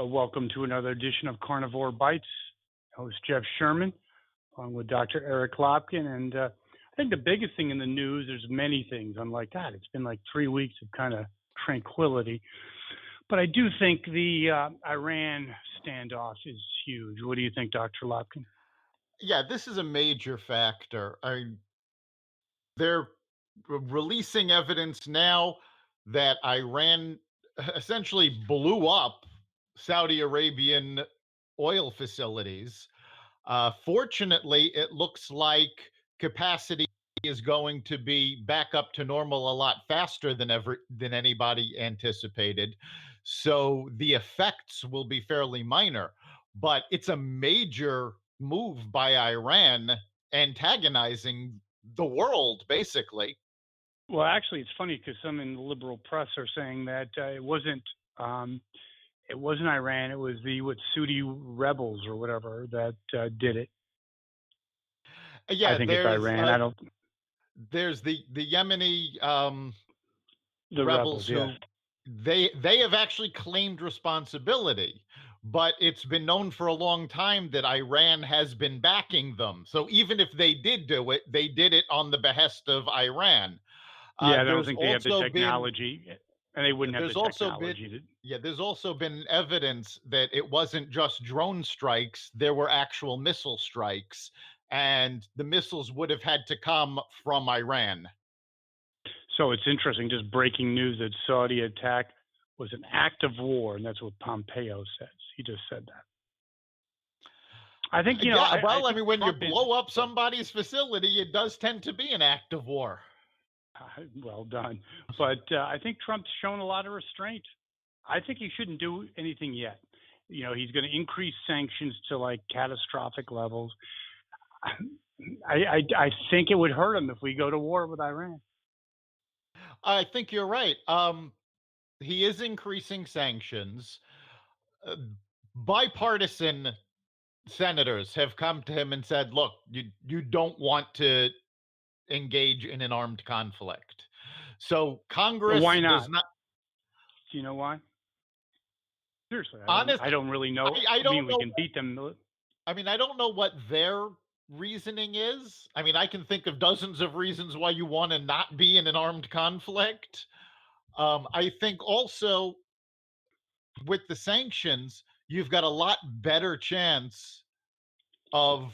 Welcome to another edition of Carnivore Bites. Host Jeff Sherman, along with Dr. Eric Lopkin. And I think the biggest thing in the news, there's many things. Unlike that, it's been like 3 weeks of kind of tranquility. But I do think the Iran standoff is huge. What do you think, Dr. Lopkin? Yeah, this is a major factor. They're releasing evidence now that Iran essentially blew up Saudi Arabian oil facilities. Fortunately, it looks like capacity is going to be back up to normal a lot faster than anybody anticipated. So the effects will be fairly minor, but it's a major move by Iran antagonizing the world, basically. Well, actually, it's funny because some in the liberal press are saying that it wasn't Iran. It was the Saudi rebels or whatever that did it. Yeah, I think it's Iran. I don't. There's the Yemeni The rebels, who they have actually claimed responsibility, but it's been known for a long time that Iran has been backing them. So even if they did do it, they did it on the behest of Iran. I don't think they have the technology, and they wouldn't have the technology. There's also been evidence that it wasn't just drone strikes, there were actual missile strikes, and the missiles would have had to come from Iran. So it's interesting, just breaking news that Saudi attack was an act of war, and that's what Pompeo says. He just said that. I think, when you blow up somebody's facility, it does tend to be an act of war. Well done. But I think Trump's shown a lot of restraint. I think he shouldn't do anything yet. He's going to increase sanctions to like catastrophic levels. I think it would hurt him if we go to war with Iran. I think you're right. He is increasing sanctions. Bipartisan senators have come to him and said, look, you don't want to engage in an armed conflict. So Congress why not? does not. Do you know why? Seriously, honestly, I don't really know. I don't know. We can beat them. I don't know what their reasoning is. I can think of dozens of reasons why you want to not be in an armed conflict. I think also with the sanctions, you've got a lot better chance of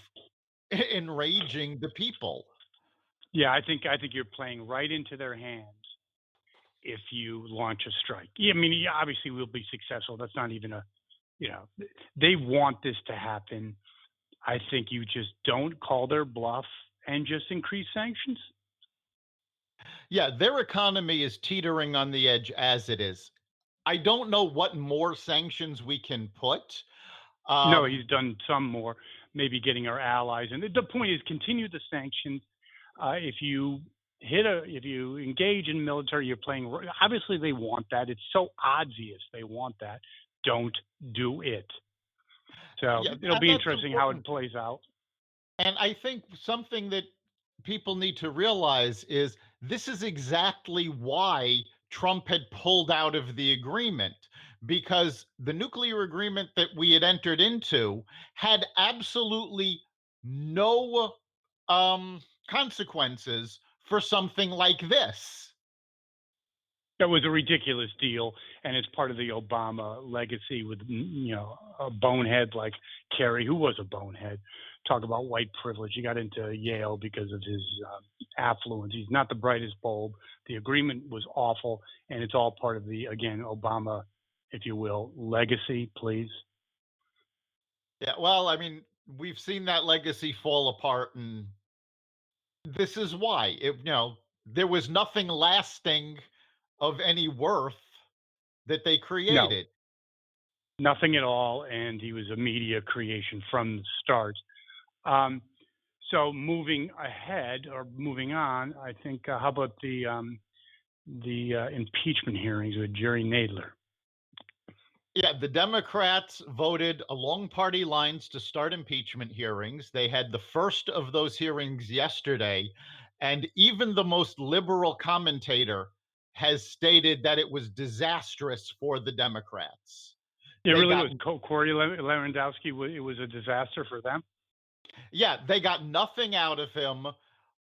enraging the people. Yeah, I think you're playing right into their hands if you launch a strike. Yeah, obviously we'll be successful. That's not even they want this to happen. I think you just don't call their bluff and just increase sanctions. Yeah, their economy is teetering on the edge as it is. I don't know what more sanctions we can put. No, he's done some more, maybe getting our allies. And the point is continue the sanctions. If you engage in military, you're playing. Obviously, they want that. It's so obvious they want that. Don't do it. So it'll be interesting how it plays out. And I think something that people need to realize is this is exactly why Trump had pulled out of the agreement, because the nuclear agreement that we had entered into had absolutely no consequences for something like this. That was a ridiculous deal, and it's part of the Obama legacy with, a bonehead like Kerry, who was a bonehead. Talk about white privilege. He got into Yale because of his affluence. He's not the brightest bulb. The agreement was awful, and it's all part of the, again, Obama, if you will, legacy, please. Yeah, well, we've seen that legacy fall apart, and this is why. There was nothing lasting of any worth that they created. No, nothing at all, and he was a media creation from the start. So moving on, I think, how about the impeachment hearings with Jerry Nadler? Yeah, the Democrats voted along party lines to start impeachment hearings. They had the first of those hearings yesterday, and even the most liberal commentator has stated that it was disastrous for the Democrats. It They really got was. Corey Lewandowski, it was a disaster for them. they got nothing out of him.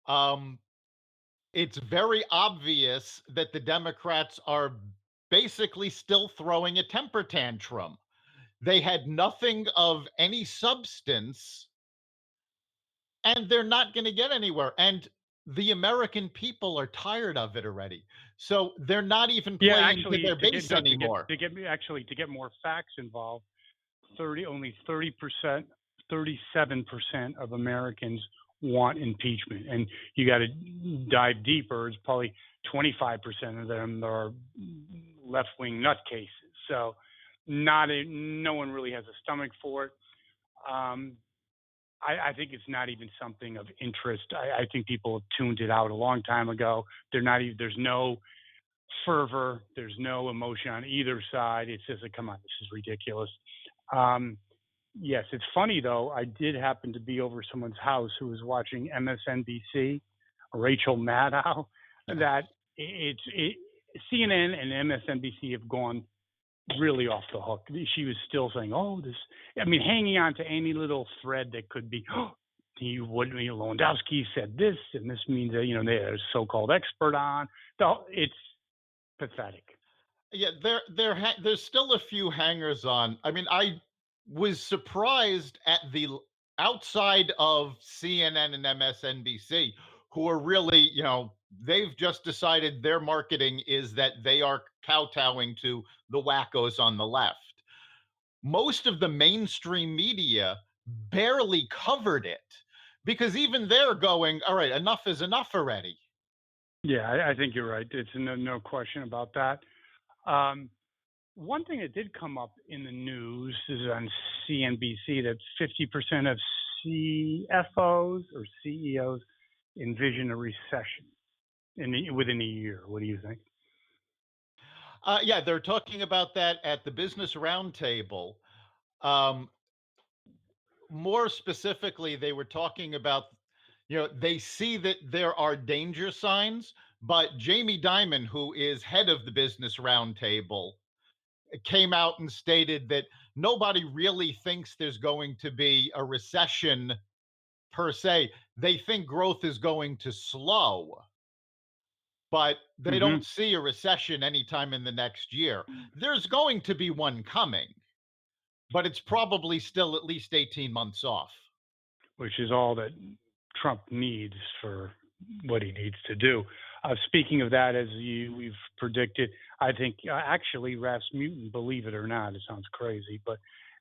Um, it's very obvious that the Democrats are basically still throwing a temper tantrum. They had nothing of any substance, and they're not going to get anywhere. And the American people are tired of it already. So they're not even Yeah, playing to actually, their base anymore. to get more facts involved, only 30%, 37% of Americans want impeachment, and you got to dive deeper. It's probably 25% of them are left-wing nutcases. So, no one really has a stomach for it. Um, I think it's not even something of interest. I think people have tuned it out a long time ago. They're not even, there's no fervor, there's no emotion on either side. It's just like, come on, this is ridiculous. Yes, it's funny though. I did happen to be over someone's house who was watching MSNBC, Rachel Maddow. That CNN and MSNBC have gone really off the hook. She was still saying, "Oh, this." I mean, hanging on to any little thread that could be. Oh, Lewandowski said this, and this means that they're a so-called expert on. It's pathetic. Yeah, there's still a few hangers on. I mean, I was surprised at the outside of CNN and MSNBC, who are really, they've just decided their marketing is that they are kowtowing to the wackos on the left. Most of the mainstream media barely covered it because even they're going, all right, enough is enough already. Yeah, I think you're right. It's no question about that. One thing that did come up in the news is on CNBC that 50% of CFOs or CEOs envision a recession within a year. What do you think? Yeah, they're talking about that at the Business Roundtable. Um, More specifically, they were talking about, they see that there are danger signs, but Jamie Dimon, who is head of the Business Roundtable, came out and stated that nobody really thinks there's going to be a recession per se. They think growth is going to slow, but they Mm-hmm. don't see a recession anytime in the next year. There's going to be one coming, but it's probably still at least 18 months off. Which is all that Trump needs for what he needs to do. Speaking of that, as we've predicted, I think actually Rasmussen, believe it or not, it sounds crazy, but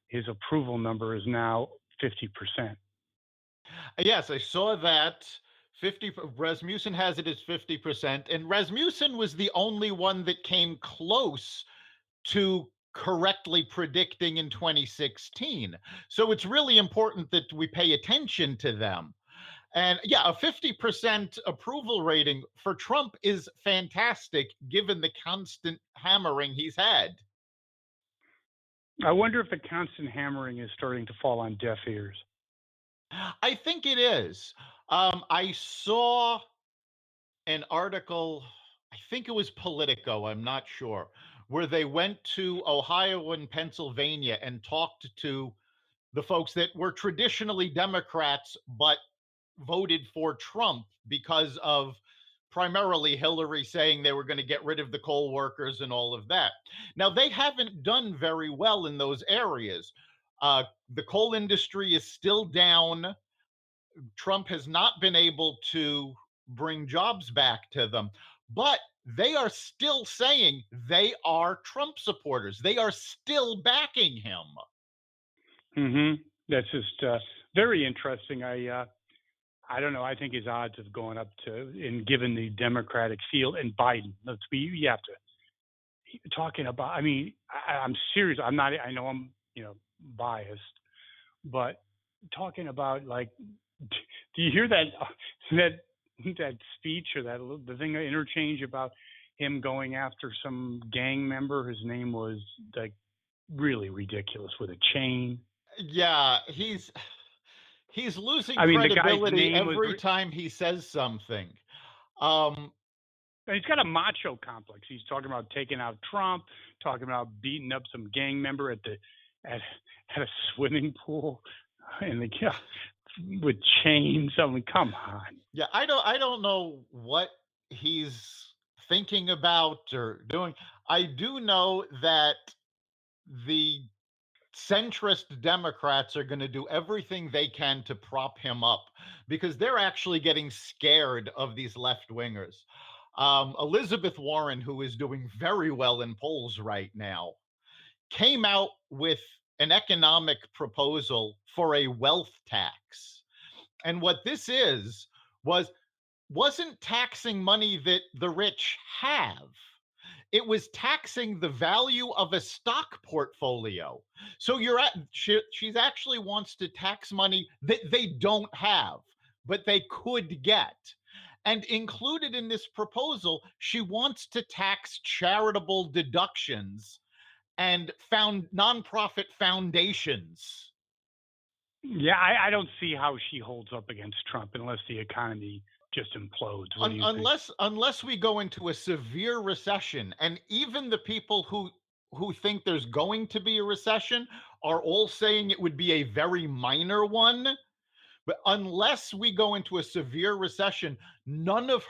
his approval number is now 50%. Yes, I saw that. 50 Rasmussen has it as 50%, and Rasmussen was the only one that came close to correctly predicting in 2016. So it's really important that we pay attention to them. And yeah, a 50% approval rating for Trump is fantastic given the constant hammering he's had. I wonder if the constant hammering is starting to fall on deaf ears. I think it is. I saw an article, I think it was Politico, I'm not sure, where they went to Ohio and Pennsylvania and talked to the folks that were traditionally Democrats but voted for Trump because of primarily Hillary saying they were going to get rid of the coal workers and all of that. Now, they haven't done very well in those areas. The coal industry is still down. Trump has not been able to bring jobs back to them, but they are still saying they are Trump supporters. They are still backing him. Mm-hmm. That's just very interesting. I don't know. I think his odds have gone up given the Democratic field and Biden. You have to talking about. I mean, I'm serious. I'm not. I know I'm biased, but talking about like, do you hear that speech or the thing interchange about him going after some gang member? His name was like really ridiculous with a chain. Yeah, he's losing I mean, the guy's credibility name every time he says something. Um, He's got a macho complex. He's talking about taking out Trump, talking about beating up some gang member at a swimming pool, with chains. I mean, come on. Yeah, I don't know what he's thinking about or doing. I do know that the centrist Democrats are going to do everything they can to prop him up because they're actually getting scared of these left wingers. Elizabeth Warren, who is doing very well in polls right now, came out with an economic proposal for a wealth tax. And what this wasn't taxing money that the rich have. It was taxing the value of a stock portfolio. So she's actually wants to tax money that they don't have, but they could get. And included in this proposal, she wants to tax charitable deductions and found nonprofit foundations. Yeah, I don't see how she holds up against Trump unless the economy just implodes. What do you think? Unless we go into a severe recession, and even the people who think there's going to be a recession are all saying it would be a very minor one. But unless we go into a severe recession, none of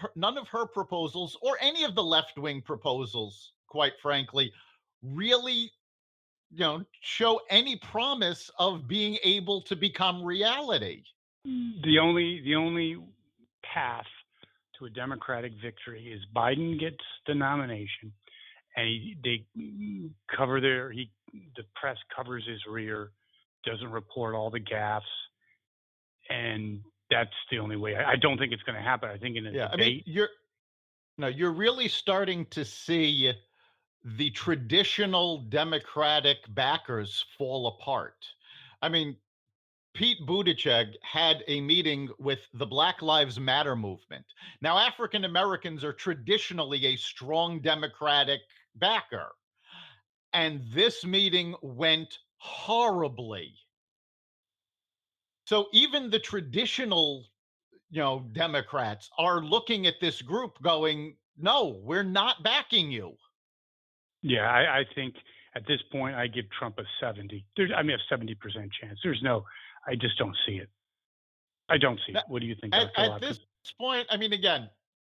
her proposals or any of the left-wing proposals, quite frankly, really show any promise of being able to become reality. The only path to a Democratic victory is Biden gets the nomination, and the press covers his rear, doesn't report all the gaffes, and that's the only way. I don't think it's going to happen. I think in a debate, you're really starting to see the traditional Democratic backers fall apart. I mean, Pete Buttigieg had a meeting with the Black Lives Matter movement. Now, African Americans are traditionally a strong Democratic backer. And this meeting went horribly. So even the traditional, Democrats are looking at this group going, no, we're not backing you. Yeah, I think at this point I give Trump a 70. A 70% chance. I just don't see it. I don't see it. What do you think, Dr. At this point, I mean, again,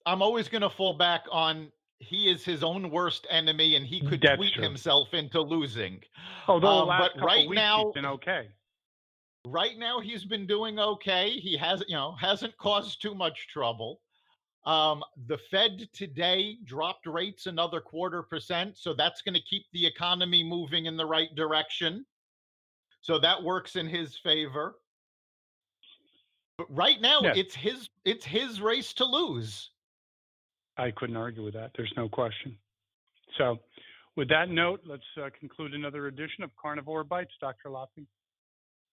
I'm always going to fall back on he is his own worst enemy, and he could tweet himself into losing. Although last couple weeks he's been okay. Right now he's been doing okay. He hasn't caused too much trouble. The Fed today dropped rates another 0.25%, so that's going to keep the economy moving in the right direction. So that works in his favor. But right now, it's his race to lose. I couldn't argue with that. There's no question. So, with that note, let's conclude another edition of Carnivore Bites. Dr. Lopkin.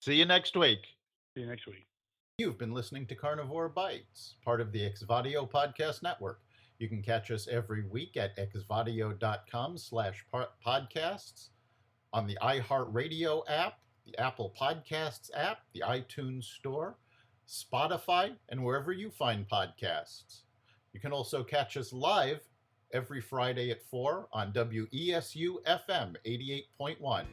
See you next week. See you next week. You've been listening to Carnivore Bites, part of the Exvadio Podcast Network. You can catch us every week at exvadio.com/podcasts, on the iHeartRadio app, the Apple Podcasts app, the iTunes Store, Spotify, and wherever you find podcasts. You can also catch us live every Friday at 4 on WESU FM 88.1.